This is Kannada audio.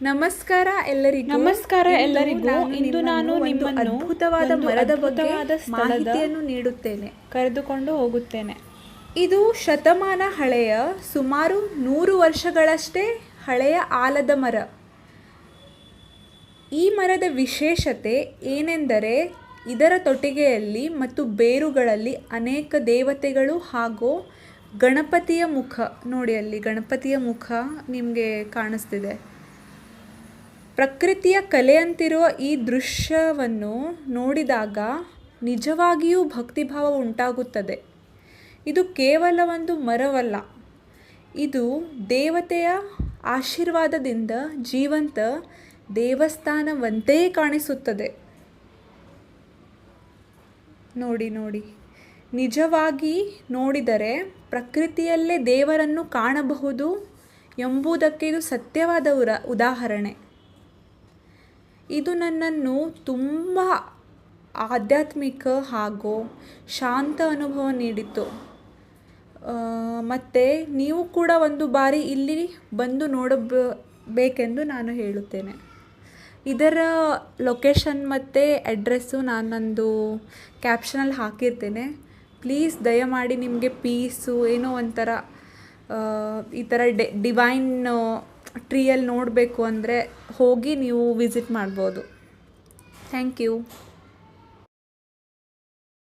ನಮಸ್ಕಾರ ಎಲ್ಲರಿಗೂ. ಇಂದು ನಾನು ನಿಮ್ಮನ್ನು ಅದ್ಭುತವಾದ ಮರದ ಬಗ್ಗೆ ಮಾಹಿತಿಯನ್ನು ನೀಡುತ್ತೇನೆ, ಕರೆದುಕೊಂಡು ಹೋಗುತ್ತೇನೆ. ಇದು ಶತಮಾನ ಹಳೆಯ, ಸುಮಾರು 100 ವರ್ಷಗಳಷ್ಟೇ ಹಳೆಯ ಆಲದ ಮರ. ಈ ಮರದ ವಿಶೇಷತೆ ಏನೆಂದರೆ ಇದರ ತೊಟ್ಟಿಗೆಯಲ್ಲಿ ಮತ್ತು ಬೇರುಗಳಲ್ಲಿ ಅನೇಕ ದೇವತೆಗಳು ಹಾಗೂ ಗಣಪತಿಯ ಮುಖ. ನೋಡಿ, ಅಲ್ಲಿ ಗಣಪತಿಯ ಮುಖ ನಿಮಗೆ ಕಾಣಿಸ್ತಿದೆ. ಪ್ರಕೃತಿಯ ಕಲೆಯಂತಿರುವ ಈ ದೃಶ್ಯವನ್ನು ನೋಡಿದಾಗ ನಿಜವಾಗಿಯೂ ಭಕ್ತಿಭಾವ ಉಂಟಾಗುತ್ತದೆ. ಇದು ಕೇವಲ ಒಂದು ಮರವಲ್ಲ, ಇದು ದೇವತೆಯ ಆಶೀರ್ವಾದದಿಂದ ಜೀವಂತ ದೇವಸ್ಥಾನವಂತೆ ಕಾಣಿಸುತ್ತದೆ. ನೋಡಿ, ನಿಜವಾಗಿ ನೋಡಿದರೆ ಪ್ರಕೃತಿಯಲ್ಲೇ ದೇವರನ್ನು ಕಾಣಬಹುದು ಎಂಬುದಕ್ಕೆ ಇದು ಸತ್ಯವಾದ ಉದಾಹರಣೆ. ಇದು ನನ್ನನ್ನು ತುಂಬ ಆಧ್ಯಾತ್ಮಿಕ ಹಾಗೂ ಶಾಂತ ಅನುಭವ ನೀಡಿತು. ಮತ್ತು ನೀವು ಕೂಡ ಒಂದು ಬಾರಿ ಇಲ್ಲಿ ಬಂದು ನೋಡಬೇಕೆಂದು ನಾನು ಹೇಳುತ್ತೇನೆ. ಇದರ ಲೊಕೇಶನ್ ಮತ್ತು ಅಡ್ರೆಸ್ಸು ನಾನು ನಂದು ಕ್ಯಾಪ್ಷನಲ್ಲಿ ಹಾಕಿರ್ತೇನೆ. ಪ್ಲೀಸ್ ದಯಮಾಡಿ ನಿಮಗೆ ಪೀಸು ಏನೋ ಒಂಥರ ಈ ಥರ ಡಿವೈನ್ ಟ್ರೀಯಲ್ಲಿ ನೋಡಬೇಕು ಅಂದರೆ ಹೋಗಿ ನೀವು ವಿಸಿಟ್ ಮಾಡ್ಬೋದು. Thank you.